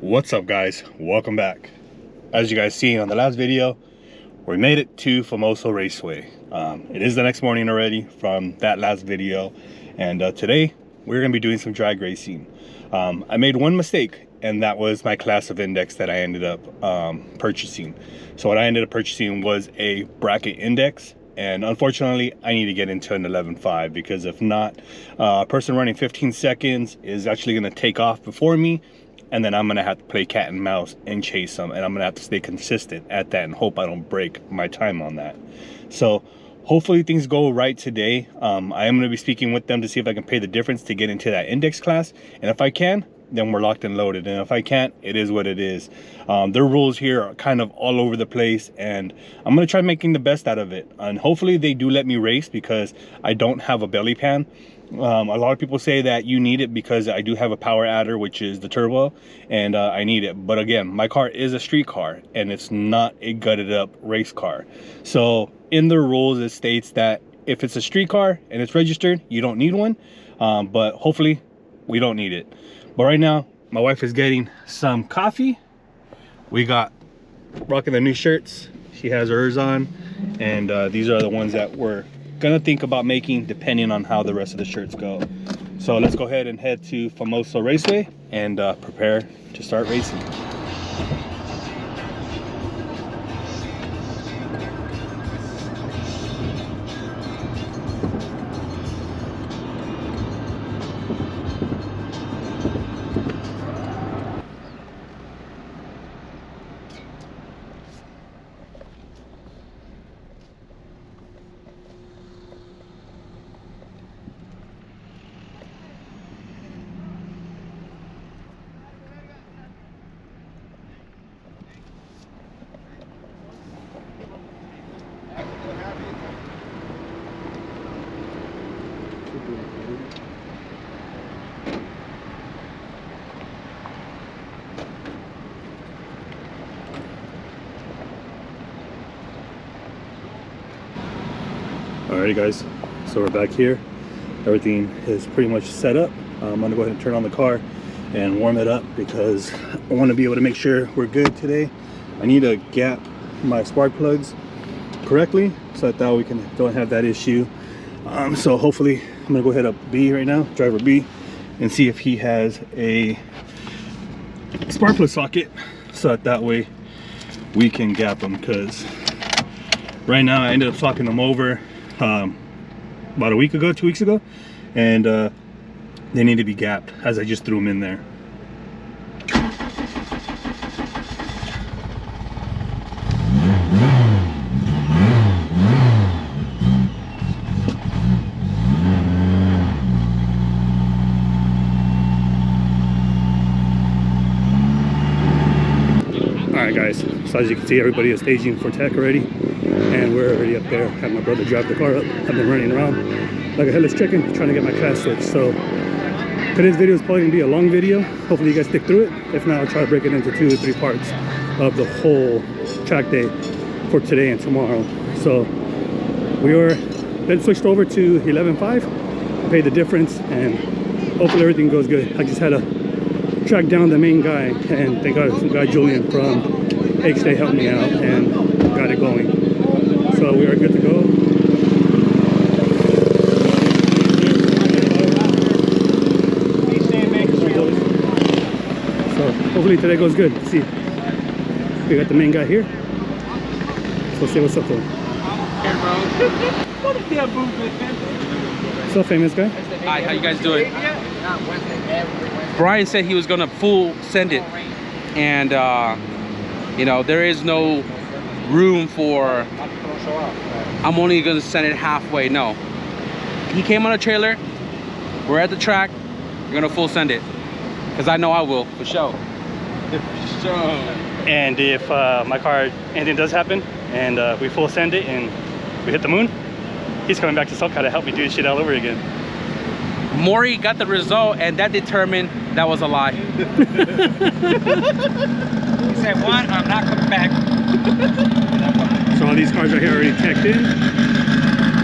What's up, guys? Welcome back. As you guys seen on the last video, we made it to Famoso Raceway. It is the next morning already from that last video, and today we're gonna be doing some drag racing. I made one mistake, and that was my class of index that I ended up purchasing. So what I ended up purchasing was a bracket index, and unfortunately I need to get into an 11.5 because if not, a person running 15 seconds is actually going to take off before me, and then I'm going to have to play cat and mouse and chase them, and I'm going to have to stay consistent at that and hope I don't break my time on that. So hopefully things go right today. I am going to be speaking with them to see if I can pay the difference to get into that index class, and if I can, then we're locked and loaded, and if I can't, it is what it is. Their rules here are kind of all over the place, and I'm gonna try making the best out of it, and hopefully they do let me race because I don't have a belly pan. A lot of people say that you need it because I do have a power adder, which is the turbo, and I need it. But again, my car is a street car and it's not a gutted up race car. So in the rules it states that if it's a street car and it's registered, you don't need one, but hopefully we don't need it. But right now, my wife is getting some coffee. We got rocking the new shirts. She has hers on, and these are the ones that we're gonna think about making depending on how the rest of the shirts go. So let's go ahead and head to Famoso Raceway and prepare to start racing. Alrighty guys, so we're back here. Everything is pretty much set up. I'm gonna go ahead and turn on the car and warm it up because I want to be able to make sure we're good today. I need to gap my spark plugs correctly so that we don't have that issue. So hopefully I'm gonna go ahead up B right now, driver B, and see if he has a spark plug socket so that way we can gap them, because right now I ended up swapping them over about a week ago, 2 weeks ago, and they need to be gapped as I just threw them in there. Alright guys, so as you can see, everybody is staging for tech already, and we're already up there. Had my brother drive the car up. I've been running around like a headless chicken trying to get my class switched. So today's video is probably gonna be a long video. Hopefully you guys stick through it. If not, I'll try to break it into 2 or 3 parts of the whole track day for today and tomorrow. So we are then switched over to 11.5, paid the difference, and hopefully everything goes good. I just had to track down the main guy, and thank God some guy Julian from H-Day helped me out and got it going. So we are good to go. So hopefully today goes good. See, we got the main guy here. So let's see what's up to him. What's up, famous guy? Hi, how you guys doing? Brian said he was gonna full send it, and you know, there is no room for I'm only gonna send it halfway. No, he came on a trailer, we're at the track, we're gonna full send it, because I know I will, for sure. For sure. And if my car, anything does happen and we full send it and we hit the moon, he's coming back to SoCal to help me do this shit all over again. Maury got the result, and that determined that was a lie. He said, "What? I'm not coming back." So all these cars right here are already teched in.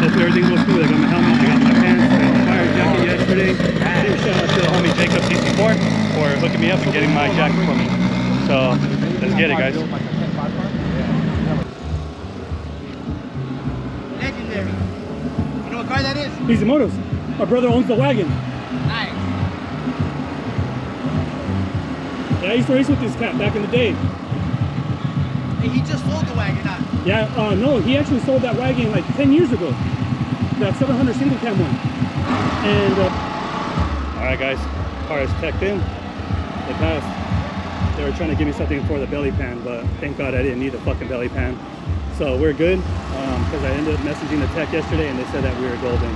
Hopefully everything goes smooth. I got my helmet, I got my pants, I got the fire jacket. jacket yesterday. Big shout out to the homie Jacob CC4 for hooking me up and getting my jacket for me. So let's get it, guys. Legendary. You know what car that is? Easy Motos. My brother owns the wagon. Nice. Yeah, I used to race with this cat back in the day. Hey, he just sold the wagon, huh? Yeah, no, he actually sold that wagon like 10 years ago. That 700 single cam one. And, alright guys, car is teched in. They passed. They were trying to give me something for the belly pan, but thank God I didn't need the fucking belly pan. So we're good, because I ended up messaging the tech yesterday and they said that we were golden.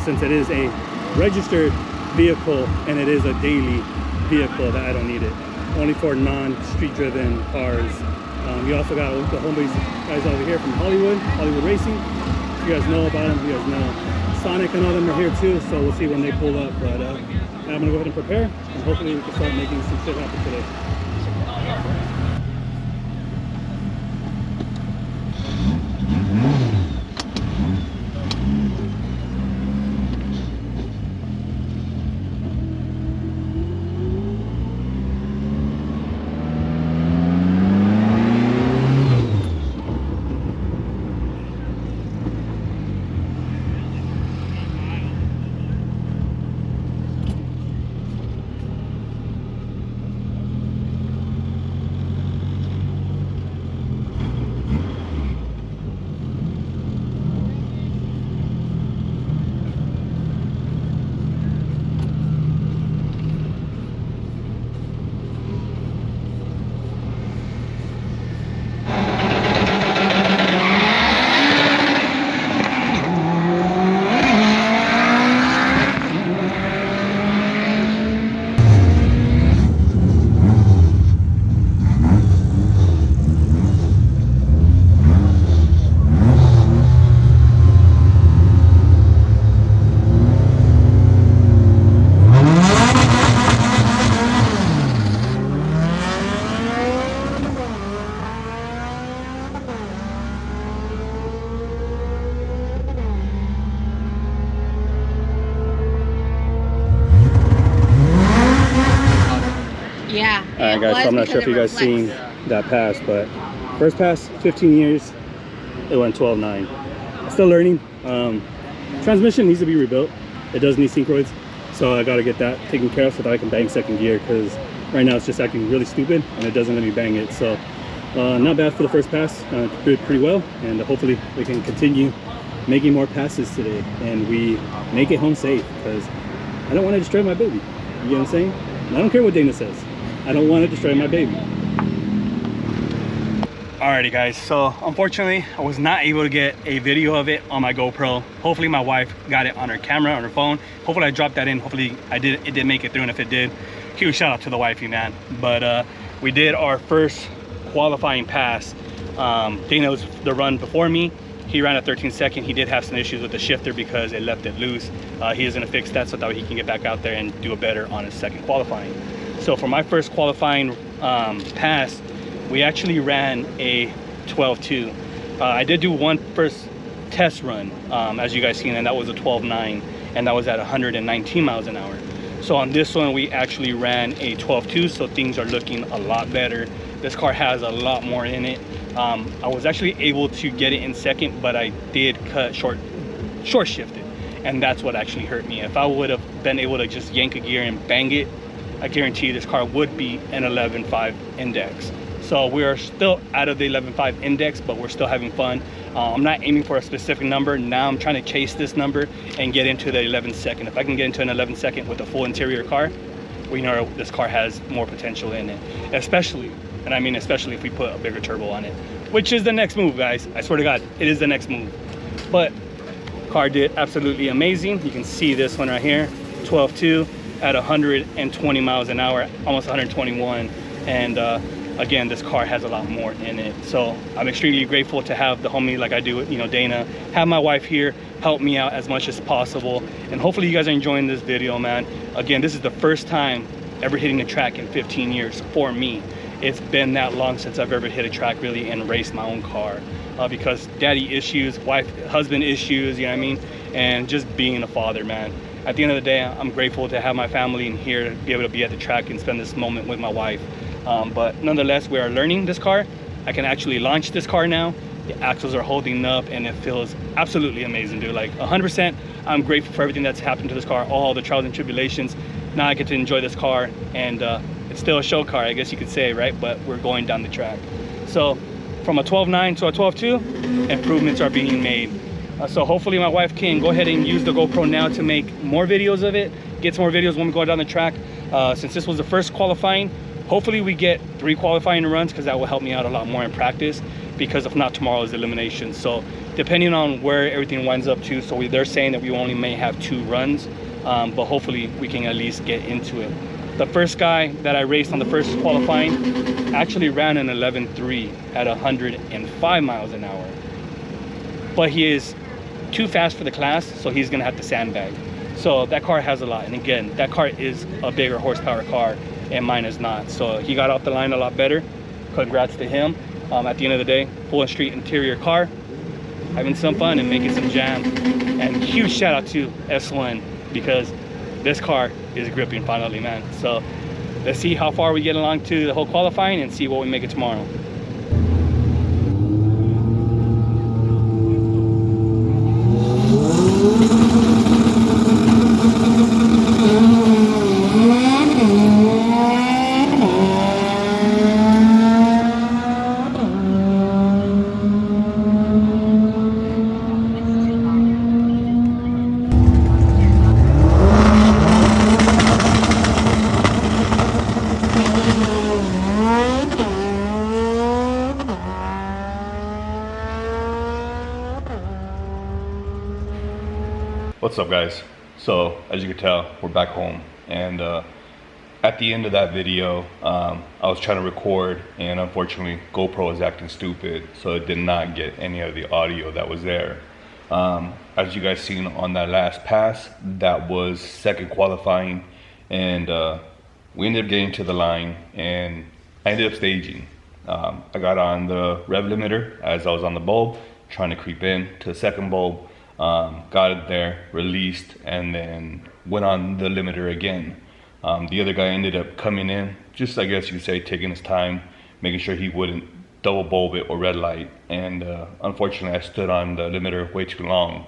Since it is a registered vehicle and it is a daily vehicle, that I don't need it. Only for non-street driven cars. You also got the homies guys over here from Hollywood Racing. You guys know about them, you guys know Sonic and all them are here too, so we'll see when they pull up. But I'm gonna go ahead and prepare, and hopefully we can start making some shit happen today. Yeah. Alright guys, so I'm not sure if you guys seen that pass, but first pass, 15 years, it went 12.9. Still learning. Transmission needs to be rebuilt. It does need synchroids, so I gotta get that taken care of so that I can bang second gear, because right now it's just acting really stupid and it doesn't let me bang it. So not bad for the first pass. Did pretty well, and hopefully we can continue making more passes today and we make it home safe, because I don't want to destroy my baby. You know what I'm saying? And I don't care what Dana says. I don't want to destroy my baby. Alrighty guys, so unfortunately I was not able to get a video of it on my GoPro. Hopefully my wife got it on her camera, on her phone. Hopefully I dropped that in. Hopefully it did make it through, and if it did, huge shout out to the wifey, man. But we did our first qualifying pass. Dana was the run before me. He ran a 13-second. He did have some issues with the shifter because it left it loose. He is gonna fix that so that he can get back out there and do it better on his second qualifying. So for my first qualifying pass, we actually ran a 12.2. I did do one first test run, as you guys seen, and that was a 12.9, and that was at 119 miles an hour. So on this one, we actually ran a 12.2, so things are looking a lot better. This car has a lot more in it. I was actually able to get it in second, but I did cut short shifted, and that's what actually hurt me. If I would have been able to just yank a gear and bang it, I guarantee you this car would be an 11.5 index. So we are still out of the 11.5 index, but we're still having fun. I'm not aiming for a specific number. Now I'm trying to chase this number and get into the 11-second. If I can get into an 11-second with a full interior car, we know this car has more potential in it. Especially, and I mean especially if we put a bigger turbo on it, which is the next move, guys. I swear to God, it is the next move. But car did absolutely amazing. You can see this one right here, 12.2 at 120 miles an hour, almost 121. And again, this car has a lot more in it. So I'm extremely grateful to have the homie like I do, you know, Dana, have my wife here, help me out as much as possible. And hopefully you guys are enjoying this video, man. Again, this is the first time ever hitting a track in 15 years for me. It's been that long since I've ever hit a track really and raced my own car, because daddy issues, husband issues, you know what I mean? And just being a father, man. at the end of the day, I'm grateful to have my family in here, to be able to be at the track and spend this moment with my wife. But nonetheless, we are learning this car. I can actually launch this car now. The axles are holding up and it feels absolutely amazing, dude. Like 100%, I'm grateful for everything that's happened to this car, all the trials and tribulations. Now I get to enjoy this car, and it's still a show car, I guess you could say, right? But we're going down the track. So from a 12.9 to a 12.2, improvements are being made. So hopefully my wife can go ahead and use the GoPro now to make more videos of it, get some more videos when we go down the track. Since this was the first qualifying, hopefully we get 3 qualifying runs, because that will help me out a lot more in practice, because if not, tomorrow is elimination. So depending on where everything winds up to, so they're saying that we only may have 2 runs, but hopefully we can at least get into it. The first guy that I raced on the first qualifying actually ran an 11.3 at 105 miles an hour, but he is too fast for the class, so he's gonna have to sandbag. So that car has a lot, and again, that car is a bigger horsepower car and mine is not. So he got off the line a lot better. Congrats to him. At the end of the day, full and street interior car, having some fun and making some jam. And huge shout out to S1, because this car is gripping finally, man. So let's see how far we get along to the whole qualifying and see what we make it tomorrow. What's up, guys? So as you can tell, we're back home, and at the end of that video, I was trying to record, and unfortunately GoPro is acting stupid, so it did not get any of the audio that was there. As you guys seen on that last pass, that was second qualifying, and we ended up getting to the line, and I ended up staging. I got on the rev limiter as I was on the bulb, trying to creep in to the second bulb. Got it there, released, and then went on the limiter again. The other guy ended up coming in, just I guess you could say taking his time, making sure he wouldn't double bulb it or red light, and unfortunately I stood on the limiter way too long.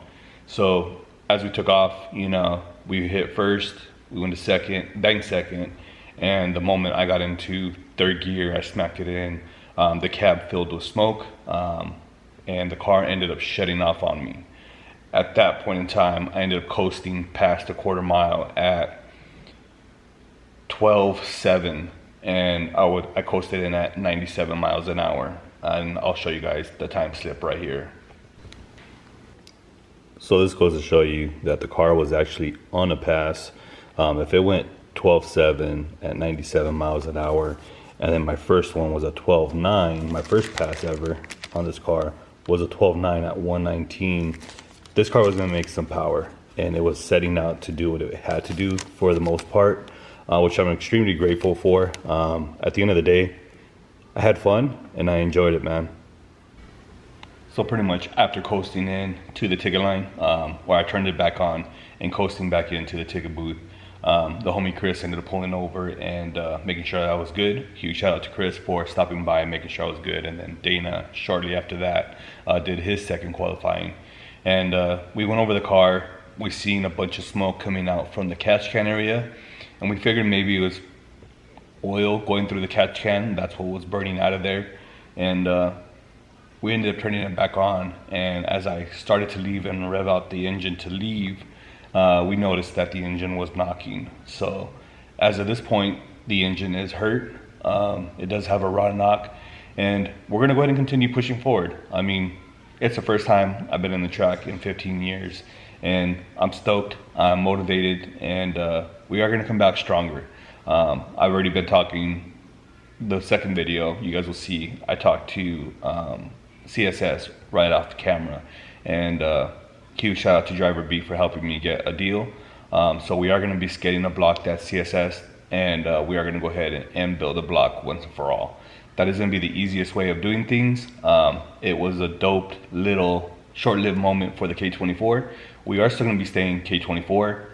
So as we took off, you know, we hit first, we went to second, banged second, and the moment I got into third gear, I smacked it in. The cab filled with smoke, and the car ended up shutting off on me. At that point in time, I ended up coasting past a quarter mile at 12.7, and I coasted in at 97 miles an hour, and I'll show you guys the time slip right here. So this goes to show you that the car was actually on a pass. If it went 12.7 at 97 miles an hour, and then my first one was a 12.9, my first pass ever on this car was a 12.9 at 119. This car was going to make some power, and it was setting out to do what it had to do for the most part, which I'm extremely grateful for. At the end of the day, I had fun and I enjoyed it, man. So pretty much after coasting in to the ticket line, where I turned it back on and coasting back into the ticket booth, the homie Chris ended up pulling over and making sure that I was good. Huge shout out to Chris for stopping by and making sure I was good. And then Dana, shortly after that, did his second qualifying. And we went over the car. We seen a bunch of smoke coming out from the catch can area, and we figured maybe it was oil going through the catch can. That's what was burning out of there. And we ended up turning it back on, and as I started to leave and rev out the engine to leave, we noticed that the engine was knocking. So as of this point, the engine is hurt. It does have a raw knock, and we're gonna go ahead and continue pushing forward. I mean, it's the first time I've been in the track in 15 years, and I'm stoked, I'm motivated, and we are gonna come back stronger. I've already been talking, the second video you guys will see, I talked to CSS right off the camera, and huge shout out to Driver B for helping me get a deal. So we are gonna be skating a block that's CSS, and we are gonna go ahead and build a block once and for all. That is going to be the easiest way of doing things. It was a dope little short-lived moment for the K24. We are still going to be staying K24.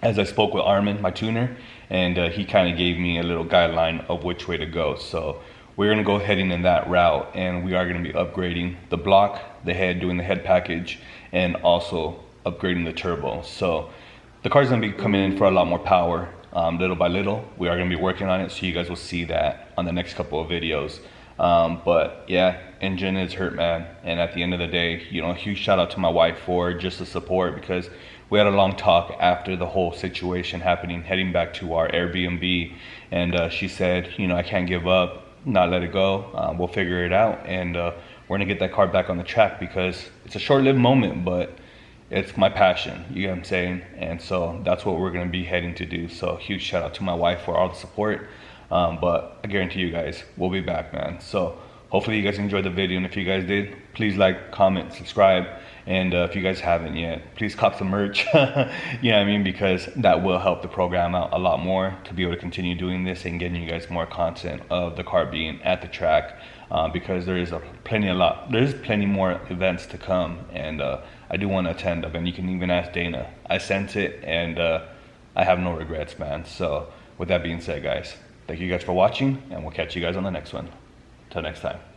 as I spoke with Armin, my tuner, and he kind of gave me a little guideline of which way to go. So we're gonna go heading in that route, and we are gonna be upgrading the block, the head, doing the head package, and also upgrading the turbo. So the car's gonna be coming in for a lot more power, little by little. We are gonna be working on it, so you guys will see that on the next couple of videos. But yeah, engine is hurt, man. And at the end of the day, you know, a huge shout out to my wife for just the support, because we had a long talk after the whole situation happening, heading back to our Airbnb. And she said, you know, I can't give up, not let it go. We'll figure it out. And we're gonna get that car back on the track, because it's a short-lived moment, but it's my passion, you know what I'm saying? And so that's what we're gonna be heading to do. So huge shout out to my wife for all the support. But I guarantee you guys, we'll be back, man. So hopefully you guys enjoyed the video, and if you guys did, please like, comment, subscribe, and if you guys haven't yet, please cop some merch. You know what I mean? Because that will help the program out a lot more to be able to continue doing this and getting you guys more content of the car being at the track, because there is plenty more events to come, and I do want to attend them. And you can even ask Dana. I sent it, and I have no regrets, man. So with that being said, guys, thank you guys for watching, and we'll catch you guys on the next one. Till next time.